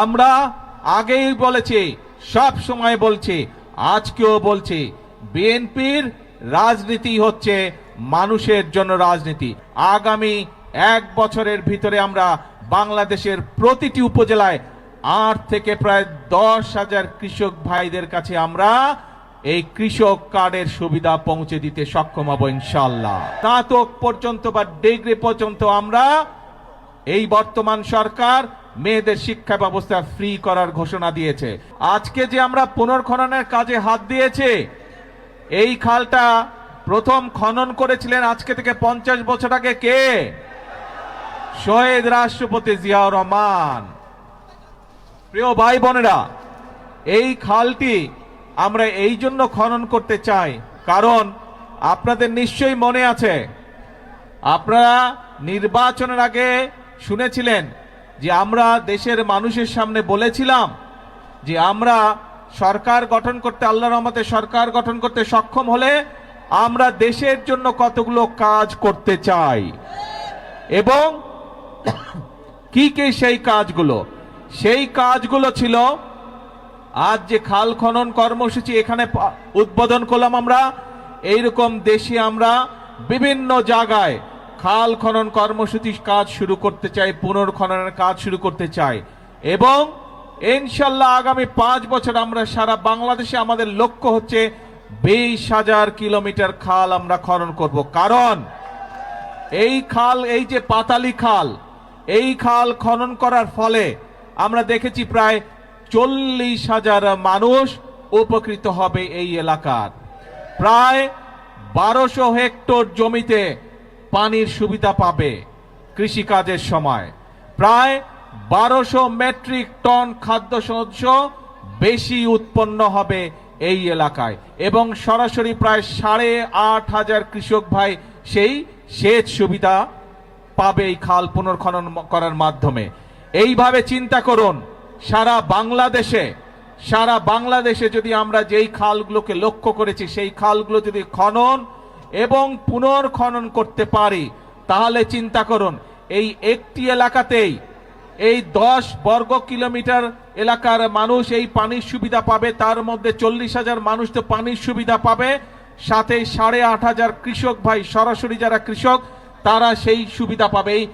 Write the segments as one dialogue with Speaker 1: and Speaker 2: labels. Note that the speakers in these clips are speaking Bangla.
Speaker 1: আমরা আগেই বলেছি, সব সময় বলছি, আজকেও বলছি, বিএনপির রাজনীতি হচ্ছে মানুষের জন্য রাজনীতি। আগামী 1 বছরের ভিতরে আমরা বাংলাদেশের প্রতিটি উপজেলায় 8 থেকে প্রায় 10,000 কৃষক ভাইদের কাছে আমরা এই কৃষক কার্ডের সুবিধা পৌঁছে দিতে সক্ষম হব ইনশাআল্লাহ। স্নাতক পর্যন্ত বা ডিগ্রি পর্যন্ত আমরা এই বর্তমান সরকার মেয়েদের শিক্ষা ব্যবস্থা ফ্রি করার ঘোষণা দিয়েছে। আজকে যে আমরা পুনর্খননের কাজে হাত দিয়েছে, এই খালটা প্রথম খনন করেছিলেন আজকে থেকে 50 বছর আগে কে? শহীদ রাষ্ট্রপতি জিয়াউর রহমান। প্রিয় ভাই বোনেরা, এই খালটি আমরা এই জন্য খনন করতে চাই, কারণ আপনাদের নিশ্চয়ই মনে আছে, আপনারা নির্বাচনের আগে শুনেছিলেন যে আমরা দেশের মানুষের সামনে বলেছিলাম যে আমরা সরকার গঠন করতে, আল্লাহর রহমতে সরকার গঠন করতে সক্ষম হলে আমরা দেশের জন্য কতগুলো কাজ করতে চাই এবং কি কি সেই কাজগুলো ছিল আজ যে খাল খনন কর্মসূচি এখানে উদ্বোধন করলাম। আমরা এইরকম দেশে আমরা বিভিন্ন জায়গায় খাল খনন কর্মসূচির কাজ শুরু করতে চাই, পুনর্খননের কাজ শুরু করতে চাই এবং ইনশাআল্লাহ আগামী 5 বছর আমরা সারা বাংলাদেশে আমাদের লক্ষ্য হচ্ছে 20,000 কিলোমিটার খাল আমরা খনন করব। কারণ এই খাল, এই যে পাতালি খাল, এই খাল খনন করার ফলে আমরা দেখেছি প্রায় 40,000 মানুষ উপকৃত হবে। এই এলাকার প্রায় 1200 হেক্টর জমিতে পানির সুবিধা পাবে কৃষিকাজের সময়, প্রায় 1200 মেট্রিক টন খাদ্যশস্য বেশি উৎপন্ন হবে এই এলাকায় এবং সরাসরি প্রায় 8,500 কৃষক ভাই সেই সেচ সুবিধা পাবে এই খাল পুনর্খনন করার মাধ্যমে। এইভাবে চিন্তা করুন, সারা বাংলাদেশে যদি আমরা যেই খালগুলোকে লক্ষ্য করেছি সেই খালগুলো যদি খনন এবং পুনর্খনন করতে পারি, তাহলে চিন্তা করুন এই একটি এলাকাতেই এই 10 বর্গ কিলোমিটার এলাকার মানুষ এই পানির সুবিধা পাবে, তার মধ্যে 40,000 মানুষ তো পানির সুবিধা পাবে, সাথে 8,500 কৃষক ভাই সরাসরি যারা কৃষক তারা সেই সুবিধা পাবে এই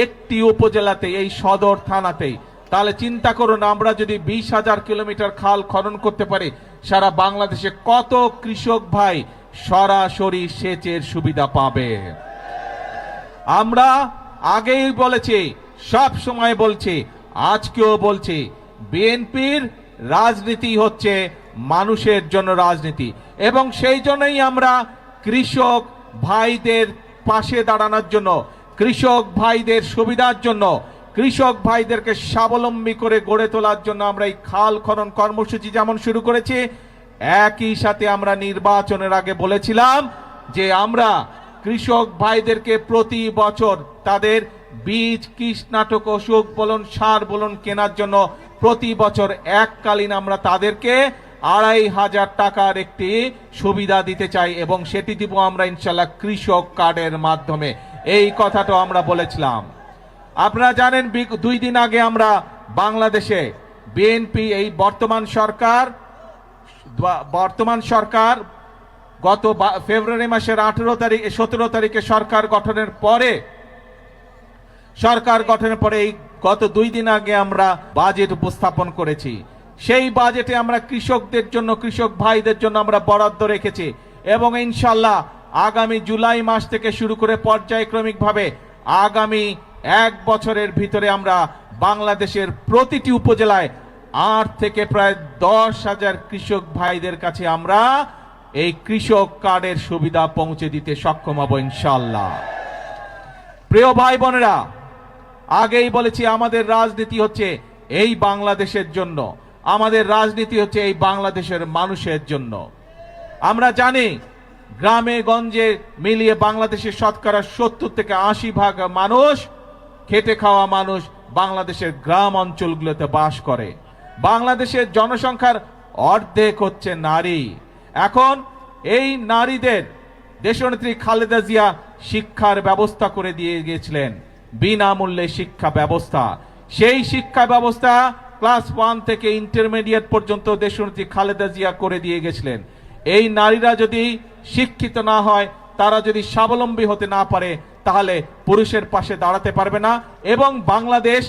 Speaker 1: একটি উপজেলাতে, এই সদর থানাতেই। তাহলে চিন্তা করুন আমরা যদি 20,000 কিলোমিটার খাল খনন করতে পারি, সারা বাংলাদেশে কত কৃষক ভাই সরাসরি সেচের সুবিধা পাবে। আমরা আগেই বলেছি, সব সময় বলছি, আজকেও বলছি, বিএনপির রাজনীতি হচ্ছে মানুষের জন্য রাজনীতি এবং সেই জন্যই আমরা কৃষক ভাইদের পাশে দাঁড়ানোর জন্য, কৃষক ভাইদের সুবিধার জন্য, কৃষক ভাইদেরকে স্বাবলম্বী করে গড়ে তোলার জন্য আমরা এই খাল খনন কর্মসূচি যেমন শুরু করেছি, একই সাথে আমরা নির্বাচনের আগে বলেছিলাম যে আমরা কৃষক ভাইদেরকে প্রতি বছর তাদের বীজ, কীটনাশক, ওষুধ বলুন, সার বলুন কেনার জন্য প্রতি বছর এককালীন আমরা তাদেরকে 2,500 টাকার একটি সুবিধা দিতে চাই এবং সেটি দিব আমরা ইনশাআল্লাহ কৃষক কার্ডের মাধ্যমে। এই কথাটা আমরা বলেছিলাম। আপনারা জানেন 2 দিন আগে আমরা বাংলাদেশে বিএনপি এই বর্তমান সরকার গত ফেব্রুয়ারি মাসের 17 তারিখে সরকার গঠনের পরে এই গত 2 দিন আগে আমরা বাজেট উপস্থাপন করেছি। সেই বাজেটে আমরা কৃষকদের জন্য, কৃষক ভাইদের জন্য আমরা বরাদ্দ রেখেছি এবং ইনশাআল্লাহ আগামী জুলাই মাস থেকে শুরু করে পর্যায়ক্রমিকভাবে আগামী 1 বছরের ভিতরে আমরা বাংলাদেশের প্রতিটি উপজেলায় 8 থেকে প্রায় 10,000 কৃষক ভাইদের কাছে আমরা এই কৃষক কার্ডের সুবিধা পৌঁছে দিতে সক্ষম হব ইনশাআল্লাহ। প্রিয় ভাই বোনেরা, আগেই বলেছি আমাদের রাজনীতি হচ্ছে এই বাংলাদেশের জন্য, আমাদের রাজনীতি হচ্ছে এই বাংলাদেশের মানুষের জন্য। আমরা জানি গ্রামে গঞ্জে মিলিয়ে বাংলাদেশের শতকরা 70 থেকে 80% মানুষ, খেটে খাওয়া মানুষ বাংলাদেশের গ্রাম অঞ্চলগুলোতে বাস করে। বাংলাদেশের জনসংখ্যার অর্ধেক হচ্ছে নারী। এখন এই নারীদের দেশনেত্রী খালেদা জিয়া শিক্ষার ব্যবস্থা করে দিয়ে গিয়েছিলেন, বিনামূল্যে শিক্ষা ব্যবস্থা। সেই শিক্ষা ব্যবস্থা ক্লাস 1 থেকে ইন্টারমিডিয়েট পর্যন্ত দেশনেত্রী খালেদা জিয়া করে দিয়ে গেছিলেন। এই নারীরা যদি শিক্ষিত না হয়, তারা যদি স্বাবলম্বী হতে না পারে, তাহলে পুরুষের পাশে দাঁড়াতে পারবে না এবং বাংলাদেশ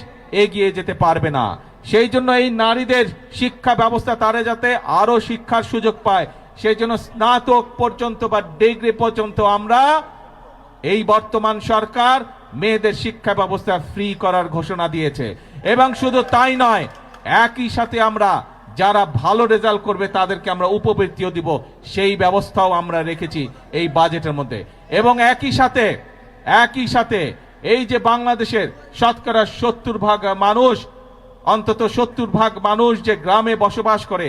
Speaker 1: এগিয়ে যেতে পারবে না। সেই জন্য এই নারীদের শিক্ষা ব্যবস্থা, তারা যাতে আরো শিক্ষার সুযোগ পায়, সেই জন্য স্নাতক পর্যন্ত বা ডিগ্রি পর্যন্ত আমরা এই বর্তমান সরকার মেয়েদের শিক্ষা ব্যবস্থা ফ্রি করার ঘোষণা দিয়েছে। এবং শুধু তাই নয়, একই সাথে আমরা যারা ভালো রেজাল্ট করবে তাদেরকে আমরা উপবৃত্তিও দিব, সেই ব্যবস্থাও আমরা রেখেছি এই বাজেটের মধ্যে। এবং একই সাথে এই যে বাংলাদেশের শতকরা 70% মানুষ, অন্তত 70% মানুষ যে গ্রামে বসবাস করে,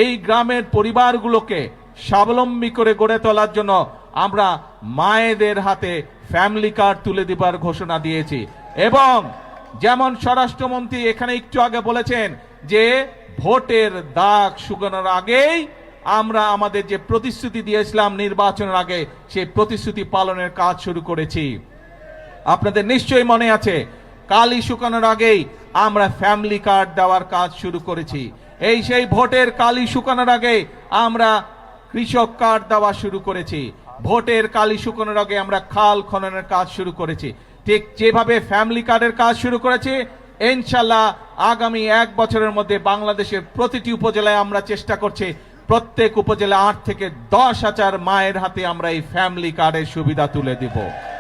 Speaker 1: এই গ্রামের পরিবারগুলোকে স্বাবলম্বী করে গড়ে তোলার জন্য আমরা মায়েদের হাতে ফ্যামিলি কার্ড তুলে দেবার ঘোষণা দিয়েছি। এবং যেমন স্বরাষ্ট্রমন্ত্রী এখানে একটু আগে বলেছেন যে ভোটের দাগ শুকানোর আগেই আমরা আমাদের যে প্রতিশ্রুতি দিয়েছিলাম নির্বাচনের আগে, সেই প্রতিশ্রুতি পালনের কাজ শুরু করেছি। আপনাদের নিশ্চয়ই মনে আছে, কালি শুকানোর আগেই আমরা ফ্যামিলি কার্ড দেওয়ার কাজ শুরু করেছি। সেই ভোটের কালি শুকানোর আগে আমরা কৃষক কার্ড দেওয়া শুরু করেছি। ভোটের কালি শুকানোর আগে আমরা খাল খননের কাজ শুরু করেছি। ঠিক যেভাবে ফ্যামিলি কার্ডের কাজ শুরু করেছি, ইনশাল্লাহ আগামী 1 বছরের মধ্যে বাংলাদেশের প্রতিটি উপজেলায় আমরা চেষ্টা করছি প্রত্যেক উপজেলা 8 থেকে 10 হাজার মায়ের হাতে আমরা এই ফ্যামিলি কার্ডের সুবিধা তুলে দিব।